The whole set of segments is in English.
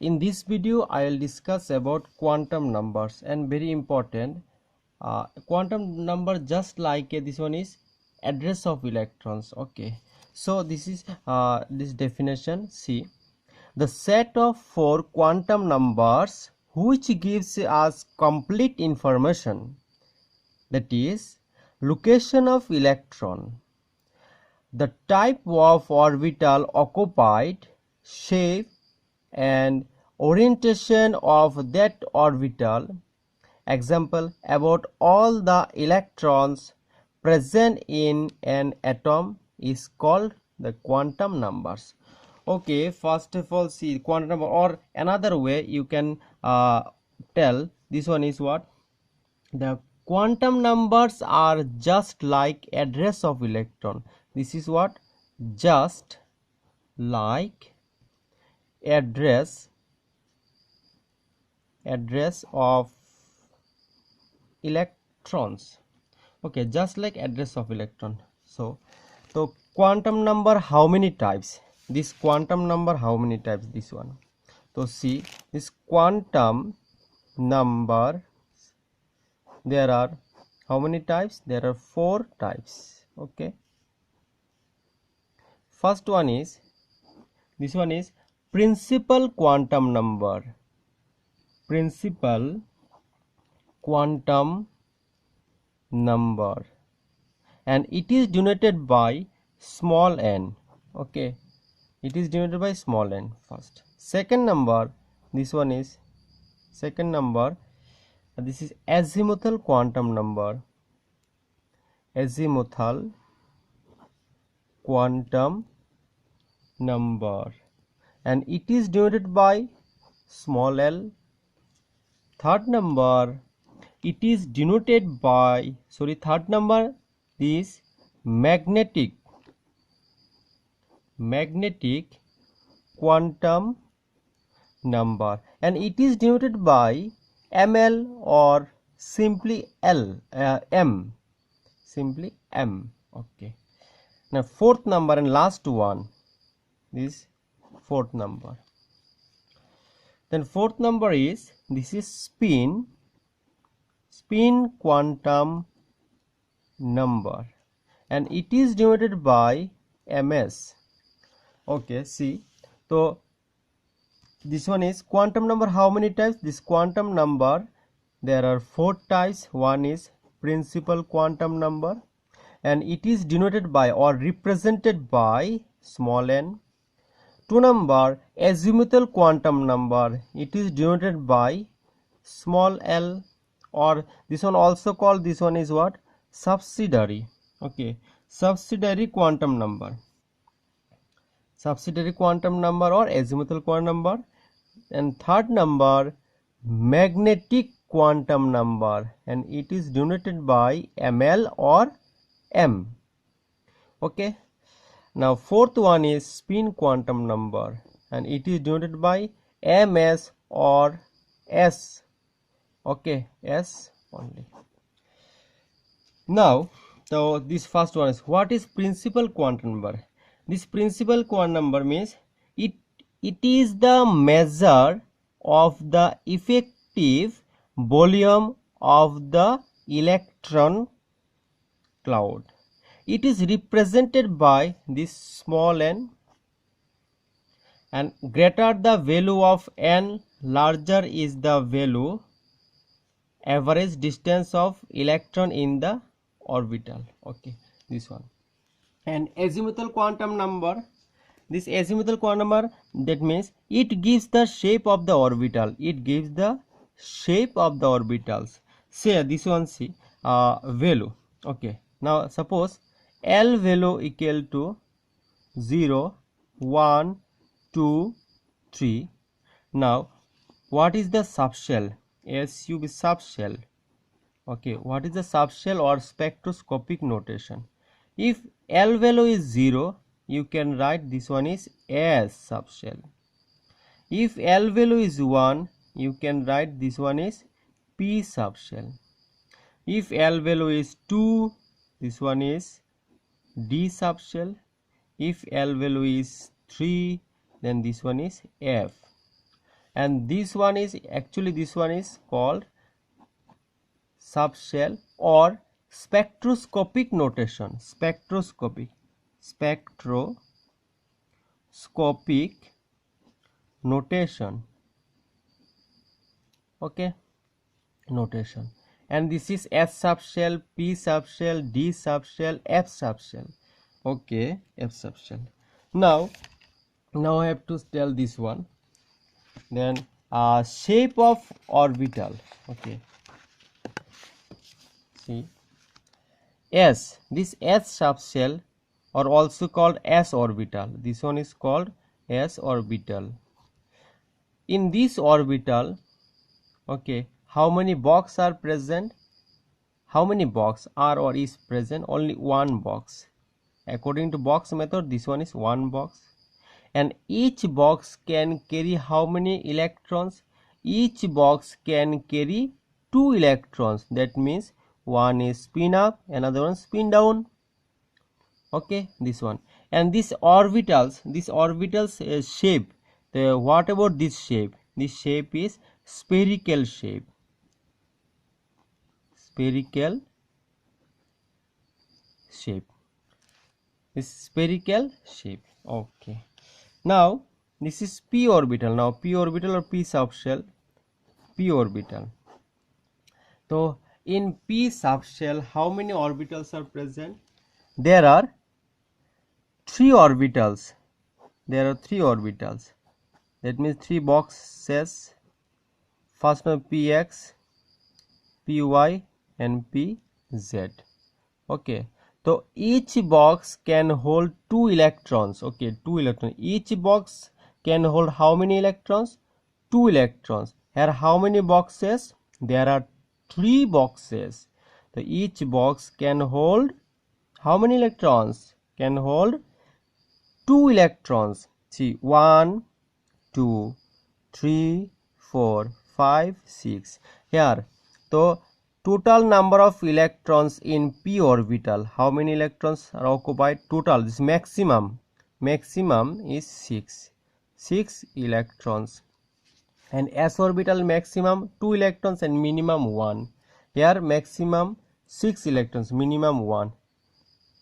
In this video I will discuss about quantum numbers, and very important, quantum number, just like this one is address of electrons. Okay, so this is this definition. See, the set of 4 quantum numbers which gives us complete information, that is location of electron, the type of orbital occupied, shape and orientation of that orbital. Example, about all the electrons present in an atom is called the quantum numbers. Okay, first of all, see quantum number, or another way you can tell this one is what? The quantum numbers are just like address of electron. This is what? Just like address of electrons. Okay, just like address of electron. So quantum number, how many types? This quantum number, how many types? This one. So see, this quantum number, there are how many types? There are 4 types. Okay, first one is, this one is principal quantum number. Principal quantum number, and it is denoted by small n. Okay, it is denoted by small n first. Second number, this one is second number, this is azimuthal quantum number. Azimuthal quantum number, and it is denoted by small l. Third number, it is denoted by, third number is magnetic quantum number, and it is denoted by ml or simply m. Okay, now fourth number and last one, this fourth number. Then fourth number is, this is spin quantum number, and it is denoted by ms. Okay, see, so this one is quantum number, how many types? This quantum number, there are 4 types. One is principal quantum number, and it is denoted by or represented by small n. 2 number, azimuthal quantum number, it is denoted by small l, or this one also called, this one is what? Subsidiary. Okay, subsidiary quantum number. Subsidiary quantum number or azimuthal quantum number. And third number, magnetic quantum number, and it is denoted by ml or m. Okay, now fourth one is spin quantum number, and it is denoted by ms or s. Okay, s only. Now, so this first one is, what is principal quantum number? This principal quantum number means it is the measure of the effective volume of the electron cloud. It is represented by this small n, and greater the value of n, larger is the value average distance of electron in the orbital. Okay, this one. And azimuthal quantum number, this azimuthal quantum number, that means it gives the shape of the orbital. It gives the shape of the orbitals. Say this one, see value. Okay, now suppose L value equal to 0, 1, 2, 3. Now what is the subshell? SUB subshell. Okay, what is the subshell or spectroscopic notation? If L value is 0, you can write this one is S subshell. If L value is 1, you can write this one is P subshell. If L value is 2, this one is D subshell. If L value is 3, then this one is F. and this one is actually, this one is called subshell or spectroscopic notation. Spectroscopic notation. Okay, notation. And this is S subshell, P subshell, D subshell, F subshell. Okay, F subshell. Now I have to tell this one. Then shape of orbital. Okay, see, S, this S subshell or also called S orbital. This one is called S orbital. In this orbital, okay, how many box are present? How many box are or is present? Only one box. According to box method, this one is one box. And each box can carry how many electrons? Each box can carry 2 electrons. That means one is spin up, another one spin down. Okay, this one. And these orbitals shape. What about this shape? This shape is spherical shape. Spherical shape. This spherical shape. Okay. Now this is p orbital. Now p orbital or p subshell. P orbital. So in p subshell, how many orbitals are present? There are 3 orbitals. There are 3 orbitals. That means 3 boxes. First one px, py, and pz. Okay. So each box can hold 2 electrons. Okay, 2 electrons. Each box can hold how many electrons? 2 electrons. Here how many boxes? There are 3 boxes. So each box can hold how many electrons? Can hold 2 electrons. See, 1, 2, 3, 4, 5, 6. Here, so total number of electrons in p orbital, how many electrons are occupied? Total, this maximum is 6 electrons. And s orbital maximum 2 electrons and minimum 1. Here maximum 6 electrons, minimum 1.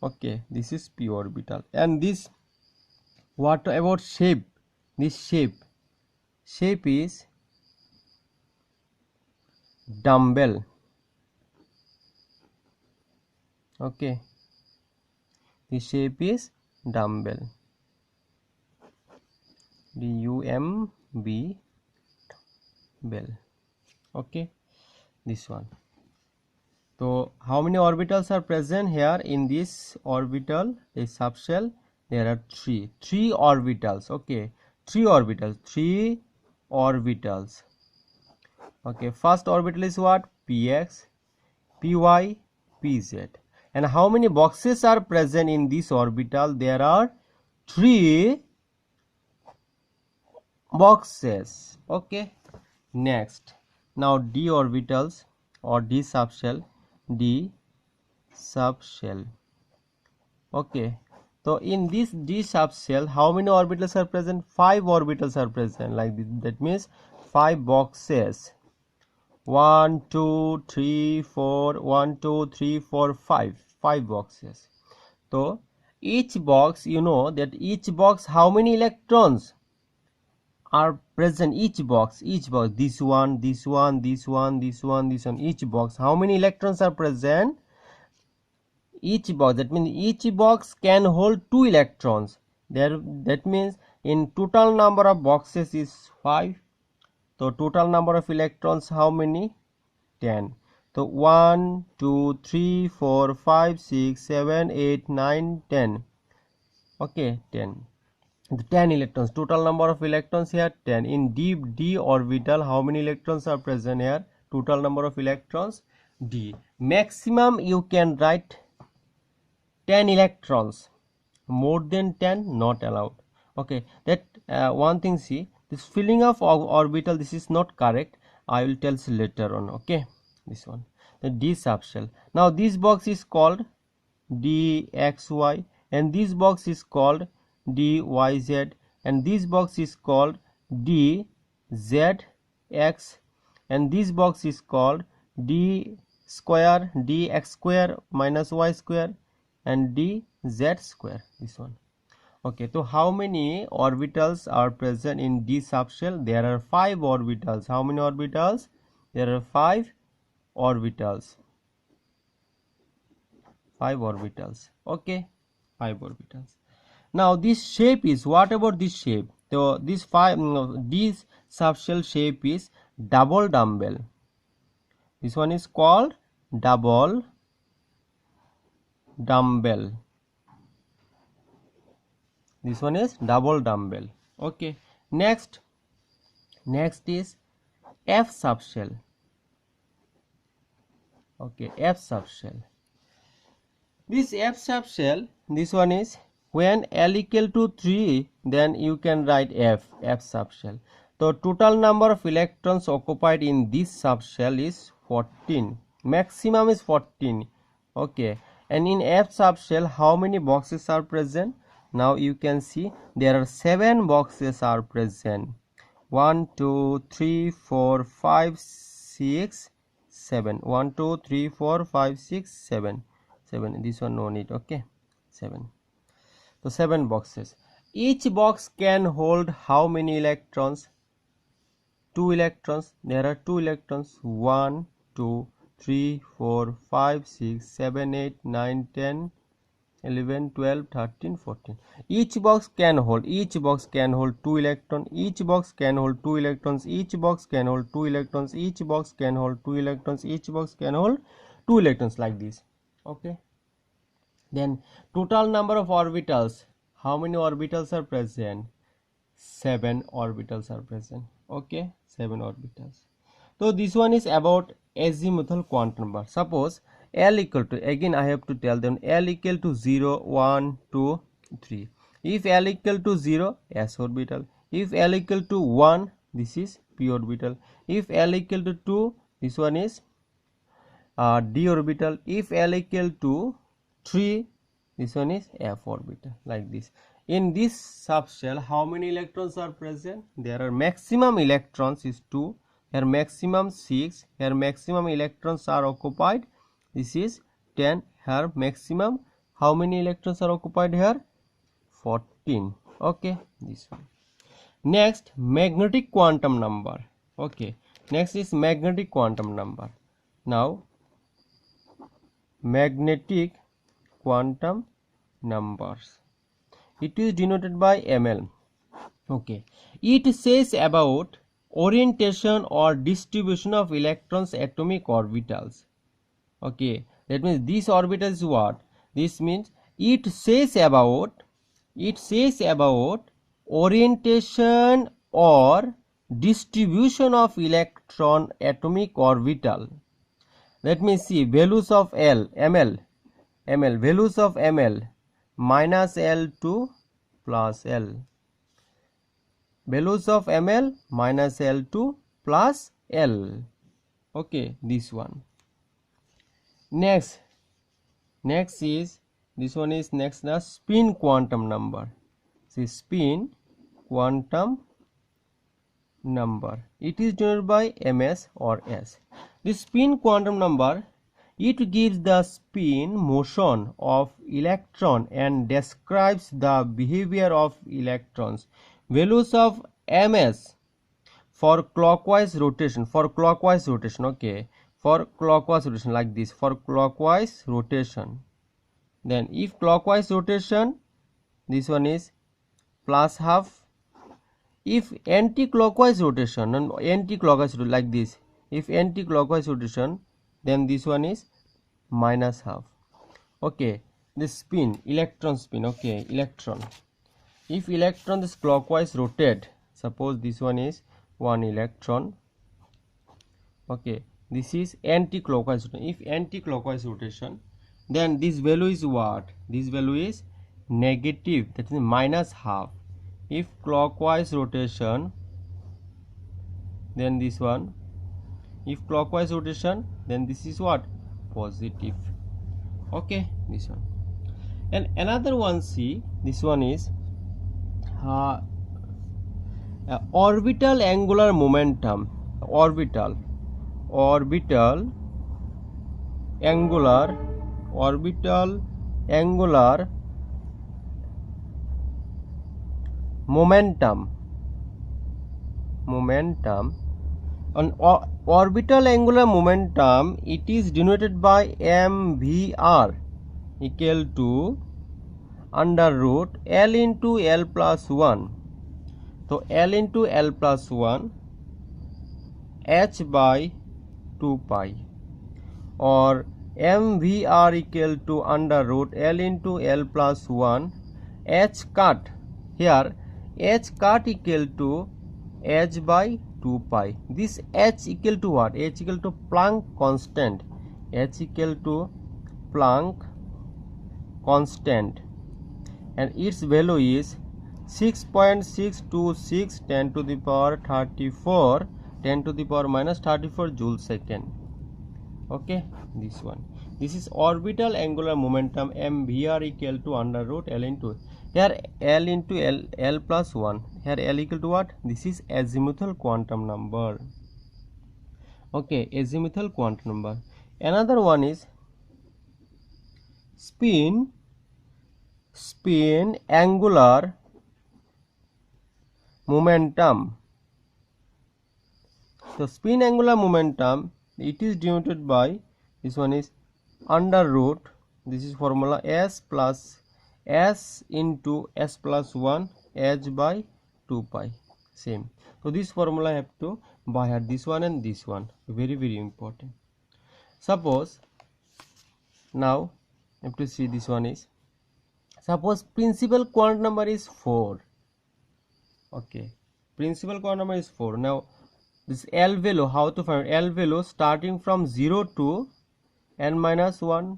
Okay, this is p orbital. And this, what about shape? This shape is dumbbell. Okay, the shape is dumbbell. D-U-M-B, bell. Okay, this one. So how many orbitals are present here in this orbital, this subshell? There are 3 orbitals. Okay, 3 orbitals. Okay, first orbital is what? Px, py, pz. And how many boxes are present in this orbital? There are 3 boxes. Okay, next, now d orbitals or d subshell. Okay, so in this d subshell, how many orbitals are present? 5 orbitals are present, like this. That means 5 boxes. 1 2 3 4 1 2 3 4 5 boxes. So each box, you know that each box, how many electrons are present? Each box, this one, each box, how many electrons are present? Each box, that means each box can hold 2 electrons. That means in total number of boxes is 5. So total number of electrons, how many? 10. So 1 2 3 4 5 6 7 8 9 10. Okay, 10. The 10 electrons, total number of electrons here 10. In d orbital, how many electrons are present here? Total number of electrons d. Maximum you can write 10 electrons. More than 10 not allowed. Okay, that one thing, see, this filling of orbital, this is not correct. I will tell you later on. Okay, this one, the d subshell. Now this box is called dxy, and this box is called dyz, and this box is called dz. z x, and this box is called d square, dx square minus y square, and dz square, this one. Okay, so how many orbitals are present in d subshell? There are 5 orbitals. How many orbitals? There are 5 orbitals. 5 orbitals. Okay, 5 orbitals. Now this shape is, what about this shape? So this this subshell shape is double dumbbell. This one is called double dumbbell. This one is double dumbbell. Okay, next is F subshell. Okay, F subshell. This F subshell, this one is when L equal to 3, then you can write F subshell. So total number of electrons occupied in this subshell is 14. Maximum is 14. Okay, and in F subshell, how many boxes are present? Now you can see there are 7 boxes are present. 1 2 3 4 5 6 7. 1 2 3 4 5 6 7. 7. This one no need. Okay, 7. So 7 boxes. Each box can hold how many electrons? 2 electrons. There are 2 electrons. 1 2 3 4 5 6 7 8 9 10 11 12 13 14. Each box can hold 2 electrons. Each box can hold 2 electrons. Each box can hold 2 electrons. Each box can hold 2 electrons. Each box can hold 2 electrons, like this. Okay, then total number of orbitals, how many orbitals are present? 7 orbitals are present. Okay, 7 orbitals. So this one is about azimuthal quantum number. Suppose L equal to, again I have to tell them, L equal to 0 1 2 3. If L equal to 0, s orbital. If L equal to 1, this is p orbital. If L equal to 2, this one is d orbital. If L equal to 3, this one is f orbital, like this. In this subshell, how many electrons are present? There are maximum electrons is 2, here maximum 6, here maximum electrons are occupied, this is 10, here maximum how many electrons are occupied here? 14. Okay, this one. Next, magnetic quantum number. Okay, next is magnetic quantum number. Now magnetic quantum numbers, it is denoted by ml. Okay, it says about orientation or distribution of electrons atomic orbitals. Okay, that means this orbital is what? This means it says about orientation or distribution of electron atomic orbital. Let me see values of ml, values of ml, minus L to plus L, values of ml, minus L to plus L. Okay, this one. Next is, this one is next the spin quantum number. See, spin quantum number, it is denoted by ms or s. This spin quantum number, it gives the spin motion of electron and describes the behavior of electrons. Values of ms for clockwise rotation, okay, for clockwise rotation, like this, for clockwise rotation. Then if clockwise rotation, this one is plus half. If anti-clockwise rotation, like this, if anti-clockwise rotation, then this one is minus half. Okay, the spin, electron spin. Okay, electron, if electron is clockwise rotate, suppose this one is 1 electron. Okay, this is anti-clockwise rotation. If anti-clockwise rotation, then this value is what? This value is negative, that is minus half. If clockwise rotation, then this one, if clockwise rotation, then this is what? Positive. Okay, this one. And another one, see, this one is orbital angular momentum, orbital angular momentum on orbital angular momentum, it is denoted by mvr equal to under root L into L plus 1. So L into L plus 1 h by 2 pi, or mvr equal to under root L into L plus 1 h cut. Here h cut equal to h by 2 pi. This h equal to what? H equal to Planck constant. H equal to Planck constant, and its value is 6.626 10 to the power 34 10 to the power minus 34 joule second. Okay, this one. This is orbital angular momentum mvr equal to under root L into, here L into L plus 1, here L equal to what? This is azimuthal quantum number. Okay, azimuthal quantum number. Another one is spin angular momentum. So spin angular momentum, it is denoted by, this one is under root, this is formula s plus s into s plus 1 h by 2 pi, same. So this formula I have to by heart, this one and this one, very important. Suppose now I have to see, this one is, suppose principal quantum number is 4. Okay, principal quantum number is 4. Now this L value, how to find L value? Starting from 0 to n minus 1,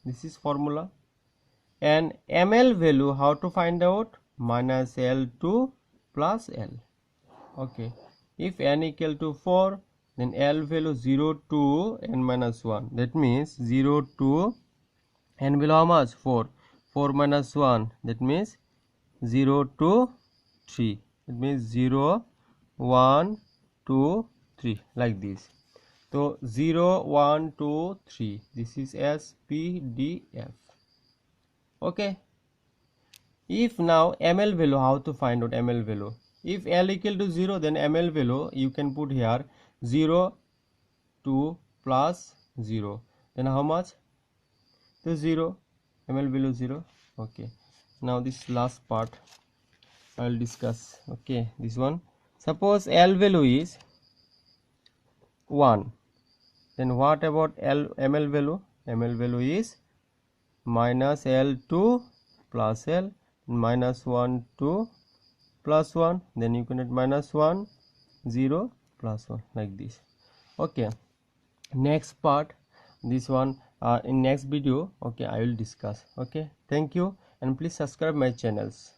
this is formula. And ml value, how to find out? Minus L2 plus L. Okay, if n equal to 4, then L value 0 to n minus 1, that means 0 to n value how much? 4 minus 1, that means 0 to 3, it means 0 1 2 3, like this. So 0 1 2 3, this is S P D F. Okay, if now ml value, how to find out ml value? If L equal to 0, then ml value you can put here 0 2 plus 0, then how much? So 0, ml value 0. Okay, now this last part I will discuss. Okay, this one, suppose L value is 1, then what about ml value? Ml value is minus L2 plus L, minus 1 2 plus 1, then you can add minus 1 0 plus 1, like this. Okay, next part, this one in next video, okay, I will discuss. Okay, thank you, and please subscribe my channels.